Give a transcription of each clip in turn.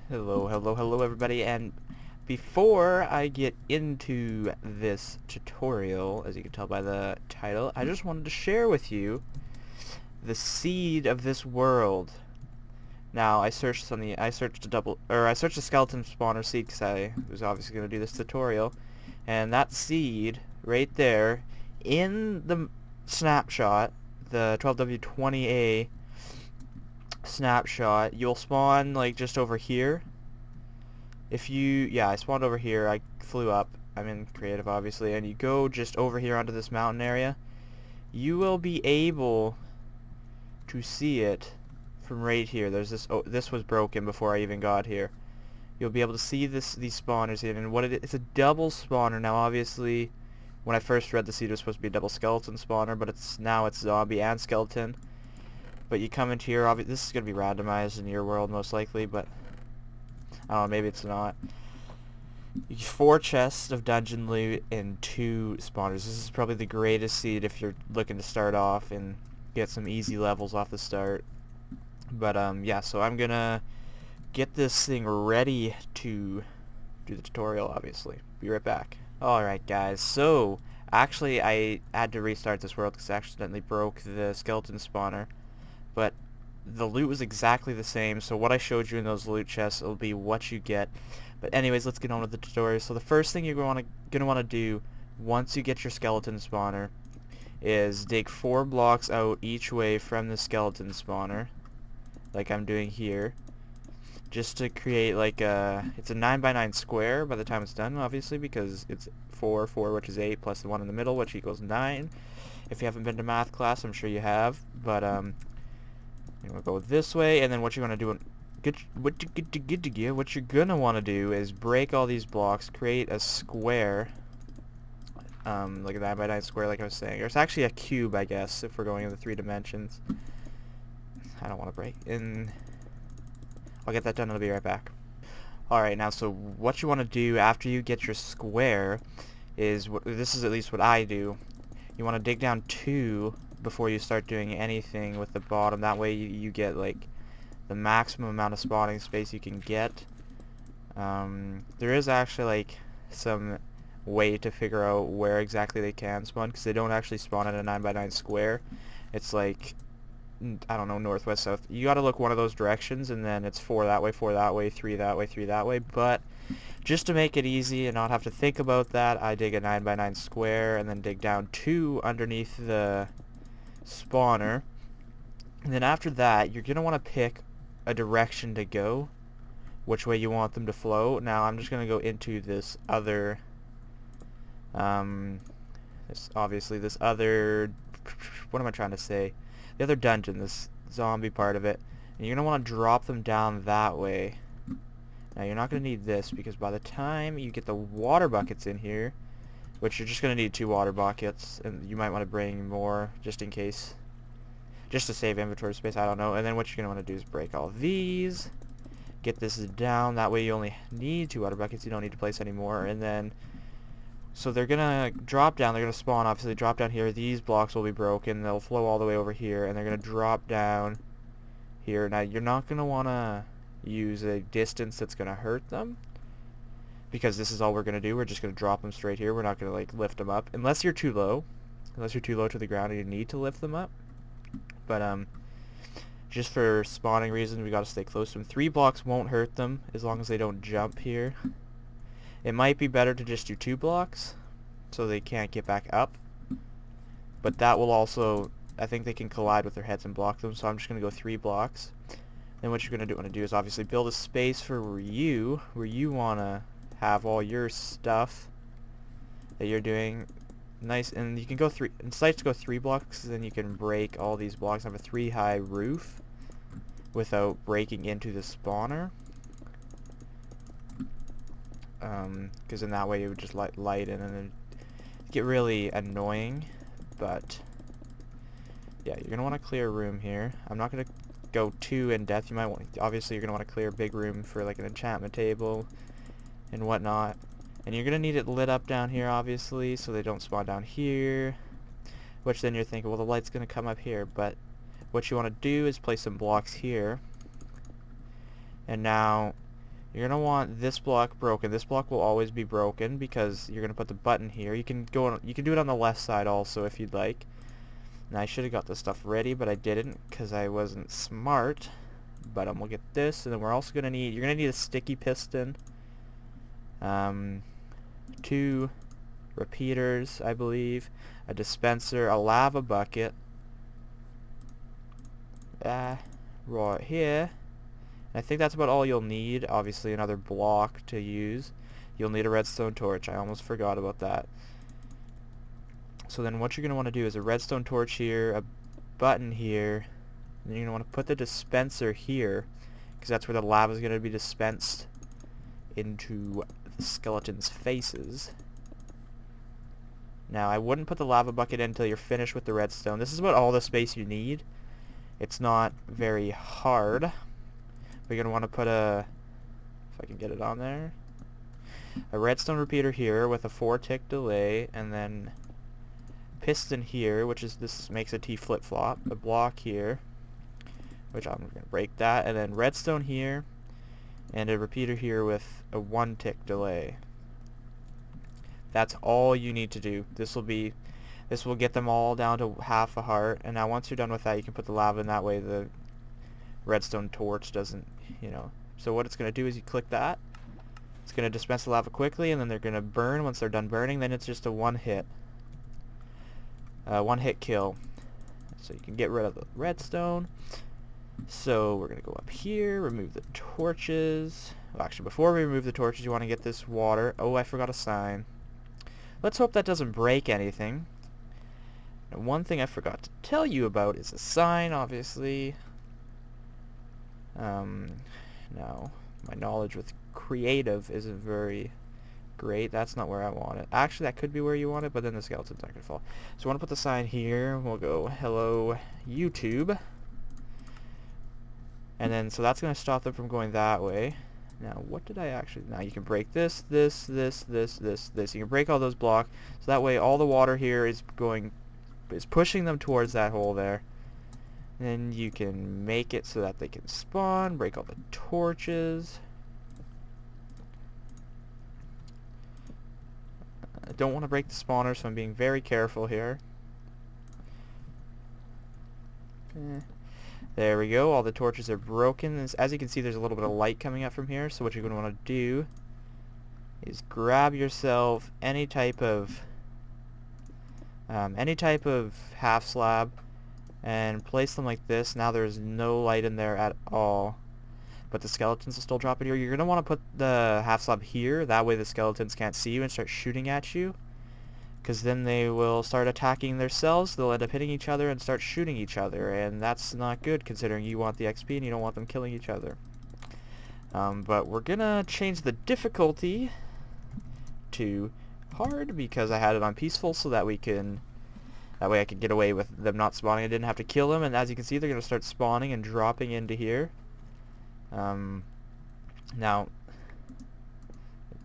Hello everybody, and before I get into this tutorial, as you can tell by the title, I just wanted to share with you the seed of this world. Now, I searched a skeleton spawner seed because I was obviously going to do this tutorial, and that seed right there in the snapshot, the 12W20A snapshot, you'll spawn like just over here. I spawned over here. I flew up. I'm in creative, obviously, and you go just over here onto this mountain area. You will be able to see it from right here. There's this. Oh, this was broken before I even got here. You'll be able to see these spawners here, and it's a double spawner. Now, obviously, when I first read the seed, it was supposed to be a double skeleton spawner, but it's zombie and skeleton. But you come into here. This is gonna be randomized in your world most likely, but I don't know, maybe it's not. 4 chests of dungeon loot and 2 spawners. This is probably the greatest seed if you're looking to start off and get some easy levels off the start. But yeah, so I'm gonna get this thing ready to do the tutorial, obviously. Be right back. Alright guys, so actually I had to restart this world because I accidentally broke the skeleton spawner. But the loot was exactly the same, so what I showed you in those loot chests will be what you get. But anyways, let's get on with the tutorial. So the first thing you're gonna want to do once you get your skeleton spawner is dig 4 blocks out each way from the skeleton spawner, like I'm doing here, just to create like it's a 9x9 square by the time it's done, obviously, because it's 4, which is 8, plus the one in the middle, which equals 9. If you haven't been to math class, I'm sure you have, but you're gonna go this way, and then what you're gonna do, what you're gonna want to do is break all these blocks, create a square, like a 9x9 square, like I was saying. Or it's actually a cube, I guess, if we're going into 3 dimensions. I don't want to break. And I'll get that done. I'll be right back. Alright, now, so what you want to do after you get your square is, this is at least what I do. You want to dig down 2 before you start doing anything with the bottom. That way you get like the maximum amount of spawning space you can get. There is actually like some way to figure out where exactly they can spawn, because they don't actually spawn in a 9x9 square. It's like, I don't know, northwest, south. You gotta look one of those directions, and then it's 4 that way, 4 that way, 3 that way, 3 that way. But just to make it easy and not have to think about that, I dig a 9x9 square and then dig down 2 underneath the spawner. And then after that, you're going to want to pick a direction to go, which way you want them to flow. Now I'm just going to go into this other, this other, what am I trying to say? The other dungeon, this zombie part of it. And you're going to want to drop them down that way. Now you're not going to need this, because by the time you get the water buckets in here, which you're just going to need 2 water buckets, and you might want to bring more just in case, just to save inventory space, I don't know. And then what you're going to want to do is break all these, get this down, that way you only need 2 water buckets, you don't need to place any more. And then, so they're going to drop down, they're going to spawn, obviously drop down here, these blocks will be broken, they'll flow all the way over here, and they're going to drop down here. Now you're not going to want to use a distance that's going to hurt them, because this is all we're going to do. We're just going to drop them straight here. We're not going to like lift them up unless you're too low to the ground and you need to lift them up. But just for spawning reasons, we got to stay close to them. 3 blocks won't hurt them as long as they don't jump here. It might be better to just do 2 blocks so they can't get back up, but that will also, I think they can collide with their heads and block them, so I'm just going to go 3 blocks. Then what you're going to want to do is obviously build a space for where you want to have all your stuff that you're doing. Nice. And you can go 3, it's nice to go 3 blocks, then you can break all these blocks, have a 3 high roof without breaking into the spawner, because in that way it would just let light in and it'd get really annoying. But yeah, you're gonna want to clear a room here. I'm not gonna go too in depth. You might want, obviously you're gonna want to clear a big room for like an enchantment table and whatnot. And you're gonna need it lit up down here, obviously, so they don't spawn down here, which then you're thinking, well, the light's gonna come up here. But what you want to do is place some blocks here, and now You're going to want this block broken. This block will always be broken because you're going to put the button here. You can you can do it on the left side also if you'd like. Now I should have got this stuff ready, but I didn't because I wasn't smart. But we'll get this, and then we're also going to need, you're going to need a sticky piston. 2 repeaters, I believe, a dispenser, a lava bucket, right here. I think that's about all you'll need. Obviously another block to use. You'll need a redstone torch. I almost forgot about that. So then what you're going to want to do is a redstone torch here, a button here, and you're going to want to put the dispenser here, because that's where the lava is going to be dispensed into the skeletons' faces. Now, I wouldn't put the lava bucket in until you're finished with the redstone. This is about all the space you need. It's not very hard. But you're going to want to put a, if I can get it on there, a redstone repeater here with a 4-tick delay, and then piston here, which is, this makes a T flip-flop, a block here, which I'm going to break that, and then redstone here, and a repeater here with a 1-tick delay. That's all you need to do. This will get them all down to half a heart, and now once you're done with that, you can put the lava in. That way the redstone torch doesn't, so what it's going to do is you click that, it's going to dispense the lava quickly, and then they're going to burn. Once they're done burning, then it's just a one-hit kill. So you can get rid of the redstone. So we're going to go up here, remove the torches. Well, actually, before we remove the torches, you want to get this water. Oh, I forgot a sign. Let's hope that doesn't break anything. And one thing I forgot to tell you about is a sign, obviously. Now, my knowledge with creative isn't very great. That's not where I want it. Actually, that could be where you want it, but then the skeletons aren't going to fall. So I want to put the sign here. We'll go, hello, YouTube. And then, so that's going to stop them from going that way. Now, what did I actually... Now, you can break this. You can break all those blocks. So that way, all the water here is pushing them towards that hole there. Then you can make it so that they can spawn. Break all the torches. I don't want to break the spawner, so I'm being very careful here. There we go. All the torches are broken. As you can see, there's a little bit of light coming up from here. So what you're going to want to do is grab yourself any type of half slab and place them like this. Now there's no light in there at all, but the skeletons will still drop in here. You're going to want to put the half slab here. That way the skeletons can't see you and start shooting at you, because then they will start attacking themselves. They'll end up hitting each other and start shooting each other, and that's not good considering you want the XP and you don't want them killing each other. But we're gonna change the difficulty to hard because I had it on peaceful, so that way I could get away with them not spawning. I didn't have to kill them, and as you can see, they're gonna start spawning and dropping into here. Now,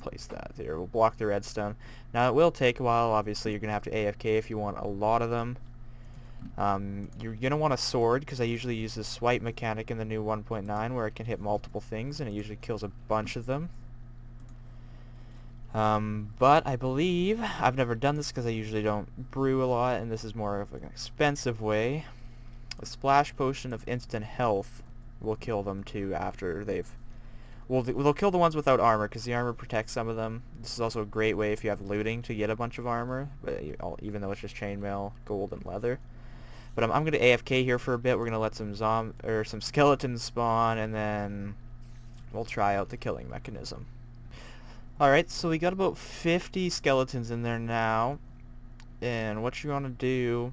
place that there. We'll block the redstone. Now it will take a while. Obviously, you're gonna have to AFK if you want a lot of them. You're gonna want a sword, because I usually use the swipe mechanic in the new 1.9 where it can hit multiple things and it usually kills a bunch of them. But I believe I've never done this because I usually don't brew a lot, and this is more of an expensive way. A splash potion of instant health will kill them too after they've... Well, they'll kill the ones without armor, because the armor protects some of them. This is also a great way if you have looting to get a bunch of armor, but even though it's just chainmail, gold, and leather. But I'm going to AFK here for a bit. We're going to let some skeletons spawn, and then we'll try out the killing mechanism. Alright, so we got about 50 skeletons in there now, and what you're going to do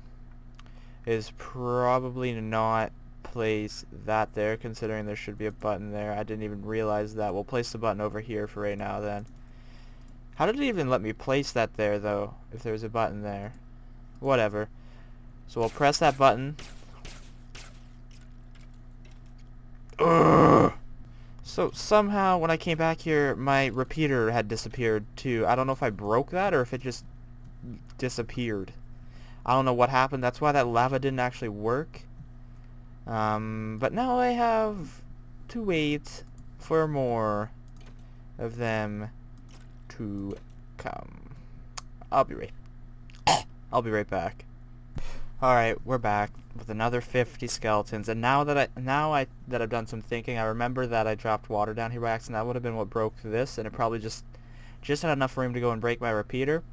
is probably not place that there, considering there should be a button there. I didn't even realize that. We'll place the button over here for right now then. How did it even let me place that there, though, if there's a button there? Whatever. So we'll press that button. Ugh! So somehow when I came back here, my repeater had disappeared too. I don't know if I broke that or if it just disappeared. I don't know what happened. That's why that lava didn't actually work. But now I have to wait for more of them to come. I'll be right back. Alright, we're back with another 50 skeletons, and now that I've done some thinking, I remember that I dropped water down here by accident. That would have been what broke this, and it probably just had enough room to go and break my repeater.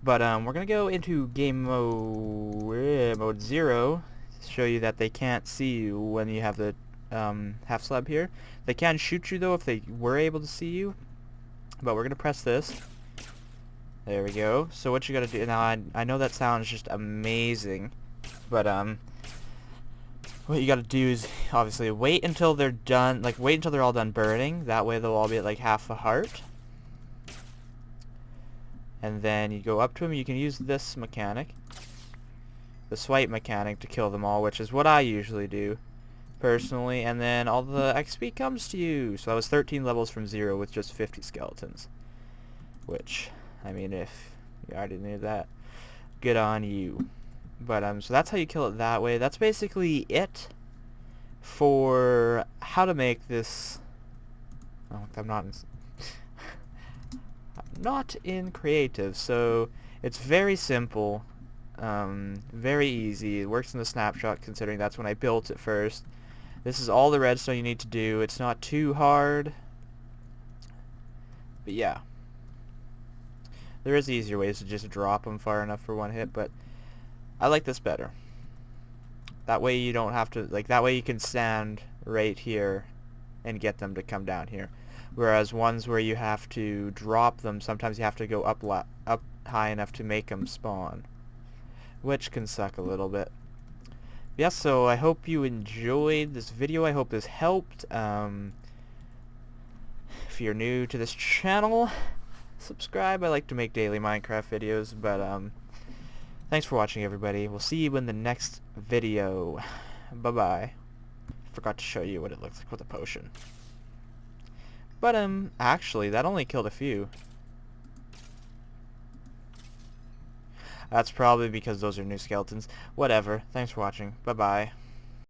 But we're gonna go into game mode 0 to show you that they can't see you when you have the half slab here. They can shoot you though if they were able to see you. But we're gonna press this. There we go. So what you gotta do now? I know that sounds just amazing, but what you gotta do is obviously wait until they're done. Like wait until they're all done burning. That way they'll all be at like half a heart. And then you go up to them. You can use this mechanic, the swipe mechanic, to kill them all, which is what I usually do, personally. And then all the XP comes to you. So I was 13 levels from 0 with just 50 skeletons. Which, I mean, if you already knew that, good on you. But so that's how you kill it that way. That's basically it for how to make this. Oh, I'm not in creative, so it's very simple, very easy. It works in the snapshot, considering that's when I built it first. This is all the redstone you need to do. It's not too hard, but yeah, there is easier ways to just drop them far enough for one hit, but I like this better. That way you don't have to, like, that way you can stand right here and get them to come down here. Whereas ones where you have to drop them, sometimes you have to go up high enough to make them spawn, which can suck a little bit. Yeah, so I hope you enjoyed this video. I hope this helped. If you're new to this channel, subscribe. I like to make daily Minecraft videos, but thanks for watching, everybody. We'll see you in the next video. Bye-bye. Forgot to show you what it looks like with a potion. But, actually, that only killed a few. That's probably because those are new skeletons. Whatever. Thanks for watching. Bye-bye.